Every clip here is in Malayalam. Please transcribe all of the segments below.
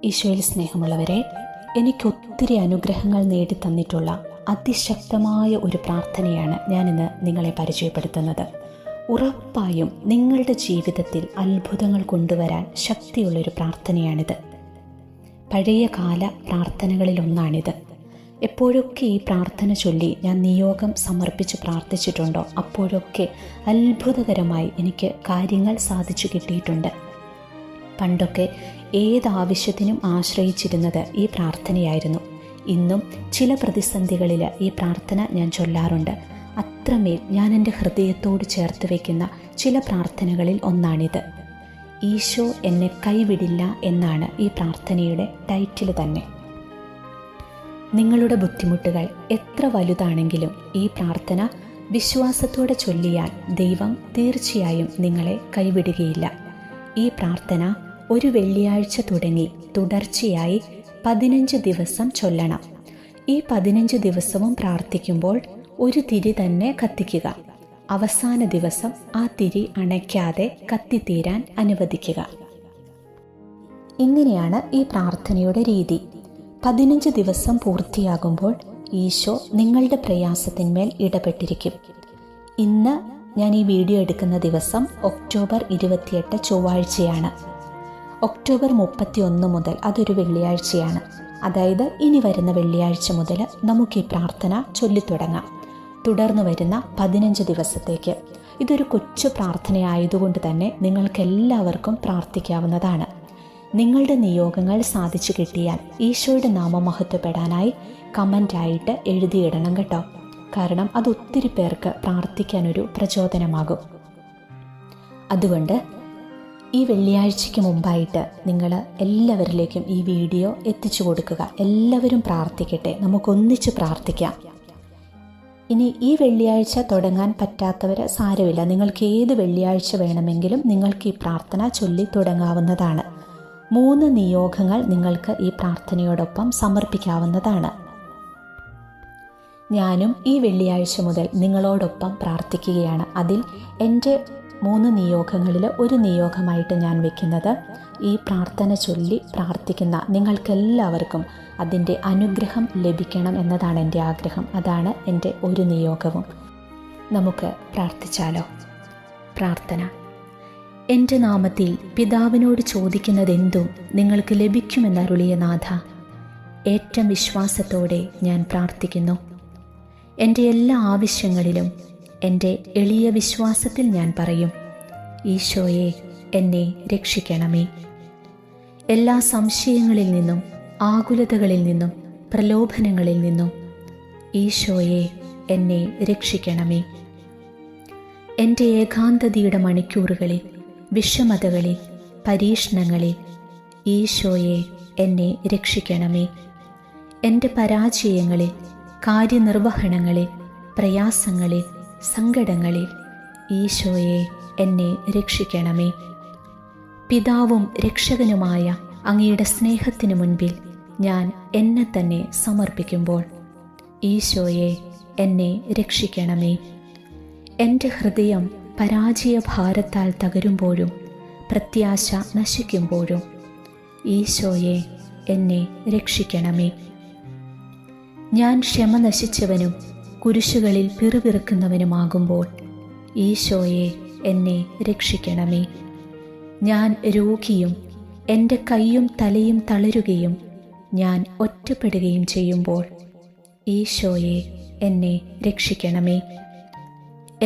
ഈശോയിൽ സ്നേഹമുള്ളവരെ, എനിക്കൊത്തിരി അനുഗ്രഹങ്ങൾ നേടിത്തന്നിട്ടുള്ള അതിശക്തമായ ഒരു പ്രാർത്ഥനയാണ് ഞാനിന്ന് നിങ്ങളെ പരിചയപ്പെടുത്തുന്നത്. ഉറപ്പായും നിങ്ങളുടെ ജീവിതത്തിൽ അത്ഭുതങ്ങൾ കൊണ്ടുവരാൻ ശക്തിയുള്ളൊരു പ്രാർത്ഥനയാണിത്. പഴയ കാല പ്രാർത്ഥനകളിലൊന്നാണിത്. എപ്പോഴൊക്കെ ഈ പ്രാർത്ഥന ചൊല്ലി ഞാൻ നിയോഗം സമർപ്പിച്ച് പ്രാർത്ഥിച്ചിട്ടുണ്ടോ അപ്പോഴൊക്കെ അത്ഭുതകരമായി എനിക്ക് കാര്യങ്ങൾ സാധിച്ചു കിട്ടിയിട്ടുണ്ട്. പണ്ടൊക്കെ ഏതാവശ്യത്തിനും ആശ്രയിച്ചിരുന്നത് ഈ പ്രാർത്ഥനയായിരുന്നു. ഇന്നും ചില പ്രതിസന്ധികളിൽ ഈ പ്രാർത്ഥന ഞാൻ ചൊല്ലാറുണ്ട്. അത്രമേൽ ഞാൻ എൻ്റെ ഹൃദയത്തോട് ചേർത്ത് വയ്ക്കുന്ന ചില പ്രാർത്ഥനകളിൽ ഒന്നാണിത്. ഈശോ എന്നെ കൈവിടില്ല എന്നാണ് ഈ പ്രാർത്ഥനയുടെ ടൈറ്റിൽ തന്നെ. നിങ്ങളുടെ ബുദ്ധിമുട്ടുകൾ എത്ര വലുതാണെങ്കിലും ഈ പ്രാർത്ഥന വിശ്വാസത്തോടെ ചൊല്ലിയാൽ ദൈവം തീർച്ചയായും നിങ്ങളെ കൈവിടുകയില്ല. ഈ പ്രാർത്ഥന ഒരു വെള്ളിയാഴ്ച തുടങ്ങി തുടർച്ചയായി 15 ദിവസം ചൊല്ലണം. ഈ 15 ദിവസവും പ്രാർത്ഥിക്കുമ്പോൾ ഒരു തിരി തന്നെ കത്തിക്കുക. അവസാന ദിവസം ആ തിരി അണയ്ക്കാതെ കത്തിത്തീരാൻ അനുവദിക്കുക. ഇങ്ങനെയാണ് ഈ പ്രാർത്ഥനയുടെ രീതി. 15 ദിവസം പൂർത്തിയാകുമ്പോൾ ഈശോ നിങ്ങളുടെ പ്രയാസത്തിന്മേൽ ഇടപെട്ടിരിക്കും. ഇന്ന് ഞാൻ ഈ വീഡിയോ എടുക്കുന്ന ദിവസം ഒക്ടോബർ 28 ചൊവ്വാഴ്ചയാണ്. ഒക്ടോബർ 31 മുതൽ, അതൊരു വെള്ളിയാഴ്ചയാണ്, അതായത് ഇനി വരുന്ന വെള്ളിയാഴ്ച മുതൽ നമുക്ക് ഈ പ്രാർത്ഥന ചൊല്ലിത്തുടങ്ങാം. തുടർന്ന് വരുന്ന 15 ദിവസത്തേക്ക്. ഇതൊരു കൊച്ചു പ്രാർത്ഥനയായതുകൊണ്ട് തന്നെ നിങ്ങൾക്കെല്ലാവർക്കും പ്രാർത്ഥിക്കാവുന്നതാണ്. നിങ്ങളുടെ നിയോഗങ്ങൾ സാധിച്ചു കിട്ടിയാൽ ഈശോയുടെ നാമം മഹത്വപ്പെടാനായി കമൻ്റായിട്ട് എഴുതിയിടണം കേട്ടോ. കാരണം അത് ഒത്തിരി പേർക്ക് പ്രാർത്ഥിക്കാനൊരു പ്രചോദനമാകും. അതുകൊണ്ട് ഈ വെള്ളിയാഴ്ചയ്ക്ക് മുമ്പായിട്ട് നിങ്ങൾ എല്ലാവരിലേക്കും ഈ വീഡിയോ എത്തിച്ചു കൊടുക്കുക. എല്ലാവരും പ്രാർത്ഥിക്കട്ടെ, നമുക്കൊന്നിച്ച് പ്രാർത്ഥിക്കാം. ഇനി ഈ വെള്ളിയാഴ്ച തുടങ്ങാൻ പറ്റാത്തവർ സാരമില്ല, നിങ്ങൾക്ക് ഏത് വെള്ളിയാഴ്ച വേണമെങ്കിലും നിങ്ങൾക്ക് ഈ പ്രാർത്ഥന ചൊല്ലി തുടങ്ങാവുന്നതാണ്. 3 നിയോഗങ്ങൾ നിങ്ങൾക്ക് ഈ പ്രാർത്ഥനയോടൊപ്പം സമർപ്പിക്കാവുന്നതാണ്. ഞാനും ഈ വെള്ളിയാഴ്ച മുതൽ നിങ്ങളോടൊപ്പം പ്രാർത്ഥിക്കുകയാണ്. അതിൽ എൻ്റെ 3 നിയോഗങ്ങളിൽ ഒരു നിയോഗമായിട്ട് ഞാൻ വെക്കുന്നത് ഈ പ്രാർത്ഥന ചൊല്ലി പ്രാർത്ഥിക്കുന്ന നിങ്ങൾക്കെല്ലാവർക്കും അതിൻ്റെ അനുഗ്രഹം ലഭിക്കണം എന്നതാണ് എൻ്റെ ആഗ്രഹം. അതാണ് എൻ്റെ ഒരു നിയോഗവും. നമുക്ക് പ്രാർത്ഥിച്ചാലോ? പ്രാർത്ഥന. എൻ്റെ നാമത്തിൽ പിതാവിനോട് ചോദിക്കുന്നതെന്തും നിങ്ങൾക്ക് ലഭിക്കുമെന്നരുളിയ നാഥ, ഏറ്റവും വിശ്വാസത്തോടെ ഞാൻ പ്രാർത്ഥിക്കുന്നു. എൻ്റെ എല്ലാ ആവശ്യങ്ങളിലും എൻ്റെ എളിയ വിശ്വാസത്തിൽ ഞാൻ പറയും, ഈശോയെ എന്നെ രക്ഷിക്കണമേ. എല്ലാ സംശയങ്ങളിൽ നിന്നും, ആകുലതകളിൽ നിന്നും, പ്രലോഭനങ്ങളിൽ നിന്നും ഈശോയെ എന്നെ രക്ഷിക്കണമേ. എൻ്റെ ഏകാന്തതയുടെ മണിക്കൂറുകളിൽ, വിഷമതകളിൽ, പരീക്ഷണങ്ങളിൽ ഈശോയെ എന്നെ രക്ഷിക്കണമേ. എൻ്റെ പരാജയങ്ങളിൽ, കാര്യനിർവഹണങ്ങളിൽ, പ്രയാസങ്ങളിൽ, സങ്കടങ്ങളിൽ ഈശോയെ എന്നെ രക്ഷിക്കണമേ. പിതാവും രക്ഷകനുമായ അങ്ങയുടെ സ്നേഹത്തിനു മുൻപിൽ ഞാൻ എന്നെ തന്നെ സമർപ്പിക്കുമ്പോൾ ഈശോയെ എന്നെ രക്ഷിക്കണമേ. എൻ്റെ ഹൃദയം പരാജയഭാരത്താൽ തകരുമ്പോഴും പ്രത്യാശ നശിക്കുമ്പോഴും ഈശോയെ എന്നെ രക്ഷിക്കണമേ. ഞാൻ ക്ഷമ നശിച്ചവനും കുരിശുകളിൽ പിറുപിറുക്കുന്നവനുമാകുമ്പോൾ ഈശോയെ എന്നെ രക്ഷിക്കണമേ. ഞാൻ രോഗിയും എൻ്റെ കൈയും തലയും തളരുകയും ഞാൻ ഒറ്റപ്പെടുകയും ചെയ്യുമ്പോൾ ഈശോയെ എന്നെ രക്ഷിക്കണമേ.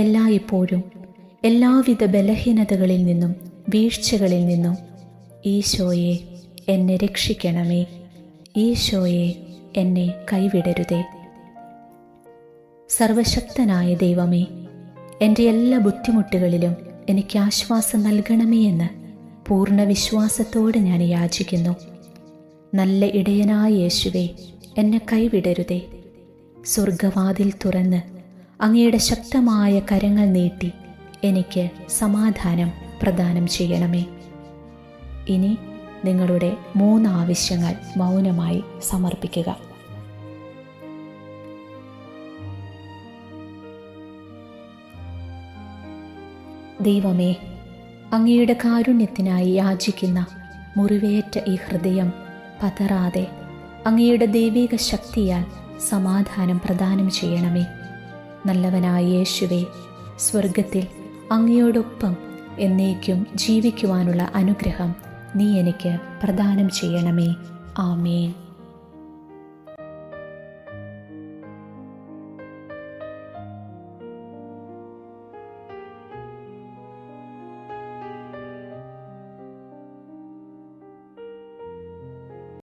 എല്ലായ്പ്പോഴും എല്ലാവിധ ബലഹീനതകളിൽ നിന്നും വീഴ്ചകളിൽ നിന്നും ഈശോയെ എന്നെ രക്ഷിക്കണമേ. ഈശോയെ എന്നെ കൈവിടരുതേ. സർവശക്തനായ ദൈവമേ, എൻ്റെ എല്ലാ ബുദ്ധിമുട്ടുകളിലും എനിക്ക് ആശ്വാസം നൽകണമേ എന്ന് പൂർണ്ണ വിശ്വാസത്തോടെ ഞാൻ യാചിക്കുന്നു. നല്ല ഇടയനായ യേശുവേ, എന്നെ കൈവിടരുതേ. സ്വർഗവാതിൽ തുറന്ന് അങ്ങയുടെ ശക്തമായ കരങ്ങൾ നീട്ടി എനിക്ക് സമാധാനം പ്രദാനം ചെയ്യണമേ. ഇനി നിങ്ങളുടെ 3 ആവശ്യങ്ങൾ മൗനമായി സമർപ്പിക്കുക. ദൈവമേ, അങ്ങയുടെ കാരുണ്യത്തിനായി യാചിക്കുന്ന മുറിവേറ്റ ഈ ഹൃദയം പതറാതെ അങ്ങയുടെ ദൈവിക ശക്തിയാൽ സമാധാനം പ്രദാനം ചെയ്യണമേ. നല്ലവനായ യേശുവേ, സ്വർഗത്തിൽ അങ്ങയോടൊപ്പം എന്നേക്കും ജീവിക്കുവാനുള്ള അനുഗ്രഹം നീ എനിക്ക് പ്രദാനം ചെയ്യണമേ. ആമേൻ.